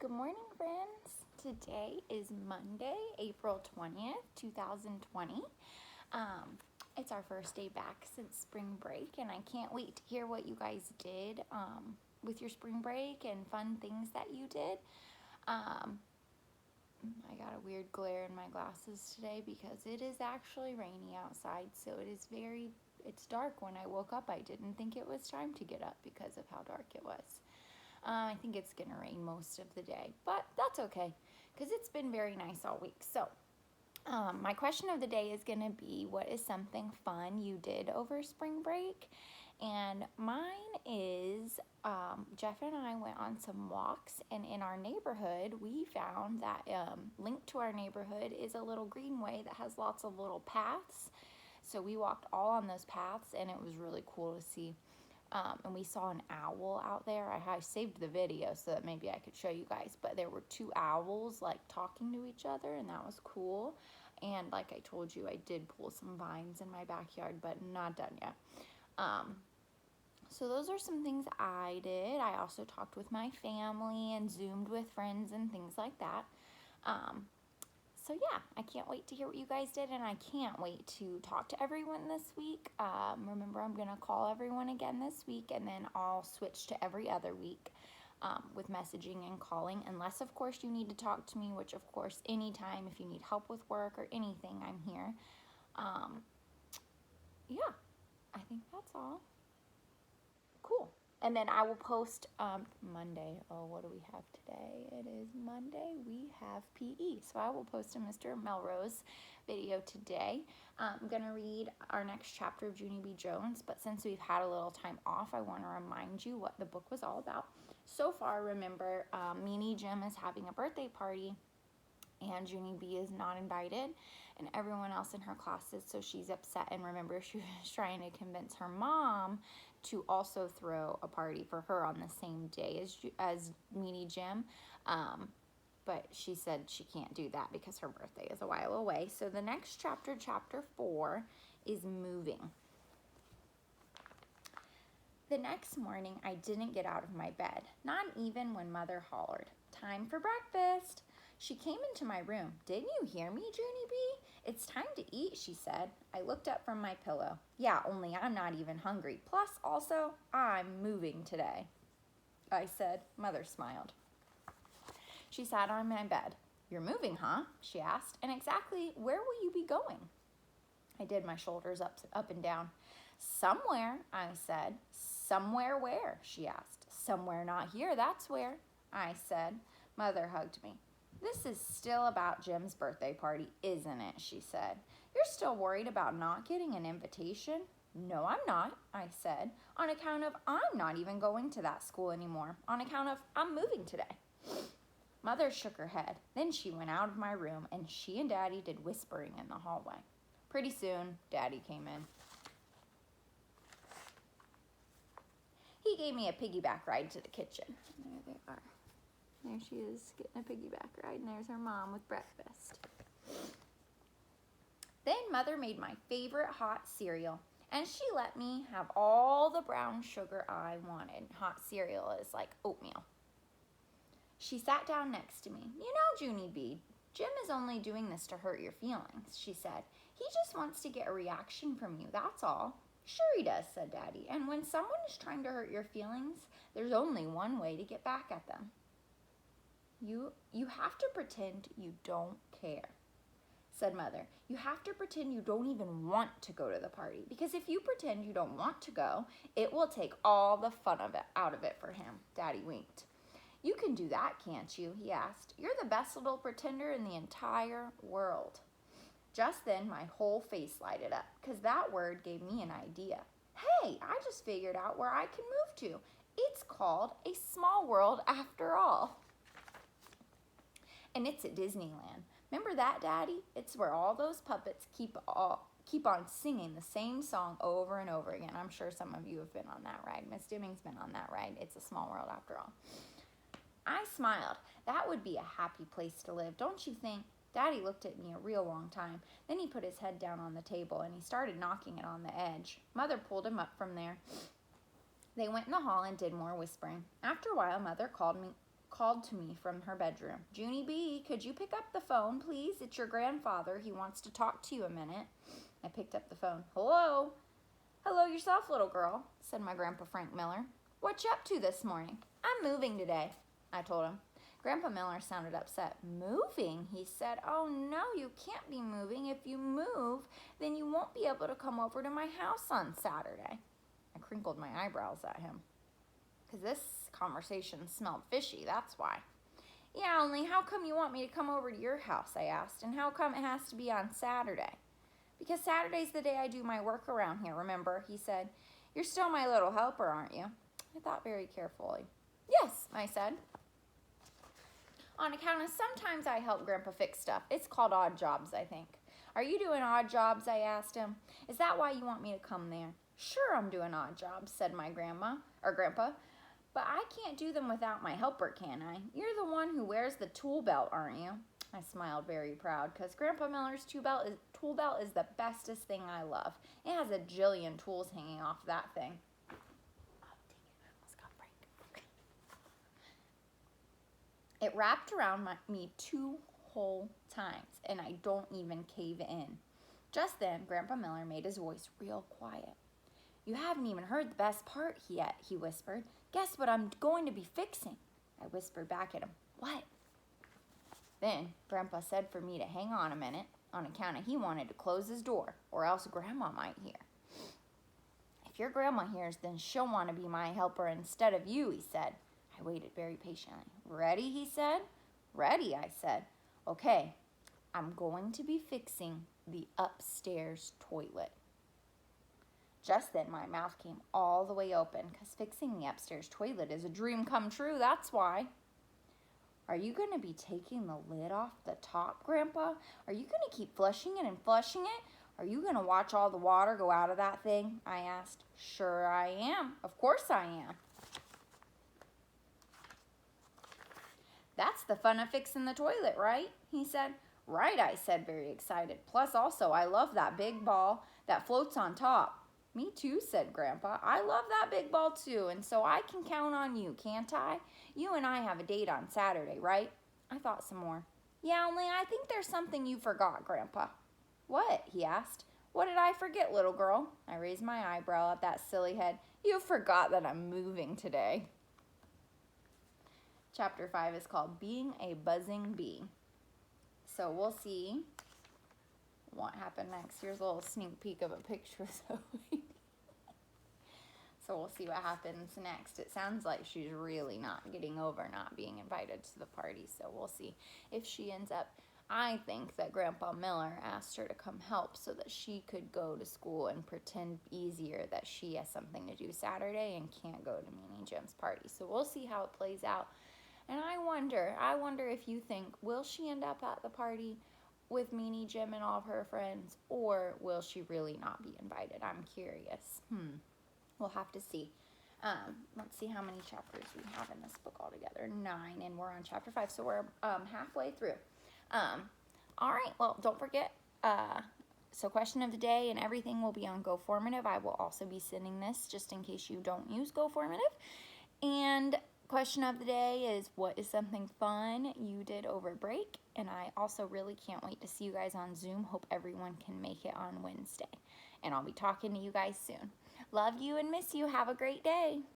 Good morning, friends. Today is Monday, April 20th, 2020. It's our first day back since spring break, and I can't wait to hear what you guys did with your spring break and fun things that you did. I got a weird glare in my glasses today because it is actually rainy outside, so it's dark. When I woke up, I didn't think it was time to get up because of how dark it was. I think it's gonna rain most of the day, but that's okay because it's been very nice all week. So my question of the day is gonna be, what is something fun you did over spring break? And mine is Jeff and I went on some walks, and in our neighborhood we found that linked to our neighborhood is a little greenway that has lots of little paths. So we walked all on those paths, and it was really cool to see. And we saw an owl out there. I saved the video so that maybe I could show you guys, but there were two owls like talking to each other, and that was cool. And like I told you, I did pull some vines in my backyard, but not done yet. So those are some things I did. I also talked with my family and Zoomed with friends and things like that. So yeah, I can't wait to hear what you guys did, and I can't wait to talk to everyone this week. Remember, I'm going to call everyone again this week, and then I'll switch to every other week with messaging and calling, unless, of course, you need to talk to me, which, of course, anytime, if you need help with work or anything, I'm here. Yeah, I think that's all. Cool. And then I will post Monday. Oh, what do we have today? It is Monday. We have PE. So I will post a Mr. Melrose video today. I'm going to read our next chapter of Junie B. Jones. But since we've had a little time off, I want to remind you what the book was all about. So far, remember, Meanie Jim is having a birthday party, and Junie B is not invited, and everyone else in her classes, so she's upset. And remember, she was trying to convince her mom to also throw a party for her on the same day as Meanie Jim, but she said she can't do that because her birthday is a while away. So the next chapter, chapter 4, is moving. The next morning, I didn't get out of my bed, not even when Mother hollered, "Time for breakfast." She came into my room. "Didn't you hear me, Junie B? It's time to eat," she said. I looked up from my pillow. "Yeah, only I'm not even hungry. Plus, also, I'm moving today," I said. Mother smiled. She sat on my bed. "You're moving, huh?" she asked. "And exactly where will you be going?" I did my shoulders up and down. "Somewhere," I said. "Somewhere where?" she asked. "Somewhere not here, that's where," I said. Mother hugged me. "This is still about Jim's birthday party, isn't it?" she said. "You're still worried about not getting an invitation?" "No, I'm not," I said, "on account of I'm not even going to that school anymore, on account of I'm moving today." Mother shook her head. Then she went out of my room, and she and Daddy did whispering in the hallway. Pretty soon, Daddy came in. He gave me a piggyback ride to the kitchen. There they are. There she is, getting a piggyback ride, and there's her mom with breakfast. Then Mother made my favorite hot cereal, and she let me have all the brown sugar I wanted. Hot cereal is like oatmeal. She sat down next to me. "You know, Junie B, Jim is only doing this to hurt your feelings," she said. "He just wants to get a reaction from you, that's all." "Sure he does," said Daddy. "And when someone is trying to hurt your feelings, there's only one way to get back at them. You have to pretend you don't care," said Mother. "You have to pretend you don't even want to go to the party, because if you pretend you don't want to go, it will take all the fun of it out of it for him." Daddy winked. "You can do that, can't you?" he asked. "You're the best little pretender in the entire world." Just then, my whole face lighted up, because that word gave me an idea. "Hey, I just figured out where I can move to. It's called a small world after all. And it's at Disneyland. Remember that, Daddy? It's where all those puppets keep on singing the same song over and over again." I'm sure some of you have been on that ride. Miss Dimming's been on that ride. It's a small world after all. I smiled. That would be a happy place to live, don't you think? Daddy looked at me a real long time. Then he put his head down on the table, and he started knocking it on the edge. Mother pulled him up from there. They went in the hall and did more whispering. After a while, Mother called called to me from her bedroom. Junie B, could you pick up the phone, please? It's your grandfather. He wants to talk to you a minute. I picked up the phone. Hello? Hello yourself, little girl, said my Grandpa Frank Miller. What you up to this morning? I'm moving today, I told him. Grandpa Miller sounded upset. Moving? He said. Oh no, you can't be moving. If you move, then you won't be able to come over to my house on Saturday. I crinkled my eyebrows at him. Because this conversation smelled fishy, that's why. Yeah, only how come you want me to come over to your house, I asked, and how come it has to be on Saturday? Because Saturday's the day I do my work around here, remember, he said. You're still my little helper, aren't you? I thought very carefully. Yes, I said. On account of sometimes I help Grandpa fix stuff. It's called odd jobs, I think. Are you doing odd jobs, I asked him. Is that why you want me to come there? Sure, I'm doing odd jobs, said my Grandpa. But I can't do them without my helper, can I? You're the one who wears the tool belt, aren't you? I smiled very proud because Grandpa Miller's tool belt is the bestest thing I love. It has a jillion tools hanging off that thing. It wrapped around me 2 whole times, and I don't even cave in. Just then, Grandpa Miller made his voice real quiet. You haven't even heard the best part yet, he whispered. Guess what I'm going to be fixing? I whispered back at him. What? Then Grandpa said for me to hang on a minute on account of he wanted to close his door, or else Grandma might hear. If your Grandma hears, then she'll want to be my helper instead of you, he said. I waited very patiently. Ready, he said. Ready, I said. Okay, I'm going to be fixing the upstairs toilet. Just then, my mouth came all the way open because fixing the upstairs toilet is a dream come true, that's why. Are you going to be taking the lid off the top, Grandpa? Are you going to keep flushing it and flushing it? Are you going to watch all the water go out of that thing? I asked. Sure I am. Of course I am. That's the fun of fixing the toilet, right? He said. Right, I said, very excited. Plus, also, I love that big ball that floats on top. Me too, said Grandpa. I love that big ball too, and so I can count on you, can't I? You and I have a date on Saturday, right? I thought some more. Yeah, only I think there's something you forgot, Grandpa. What? He asked. What did I forget, little girl? I raised my eyebrow at that silly head. You forgot that I'm moving today. Chapter 5 is called Being a Buzzing Bee. So we'll see what happened next. Here's a little sneak peek of a picture of Zoe. So we'll see what happens next. It sounds like she's really not getting over not being invited to the party. So we'll see if she ends up. I think that Grandpa Miller asked her to come help so that she could go to school and pretend easier that she has something to do Saturday and can't go to Meanie Jim's party. So we'll see how it plays out. And I wonder if you think, will she end up at the party with Meanie Jim and all of her friends, or will she really not be invited? I'm curious. We'll have to see. Let's see how many chapters we have in this book altogether. 9, and we're on chapter 5, so we're halfway through. All right, well, don't forget, so question of the day and everything will be on GoFormative. I will also be sending this just in case you don't use GoFormative. And question of the day is, what is something fun you did over break? And I also really can't wait to see you guys on Zoom. Hope everyone can make it on Wednesday. And I'll be talking to you guys soon. Love you and miss you. Have a great day.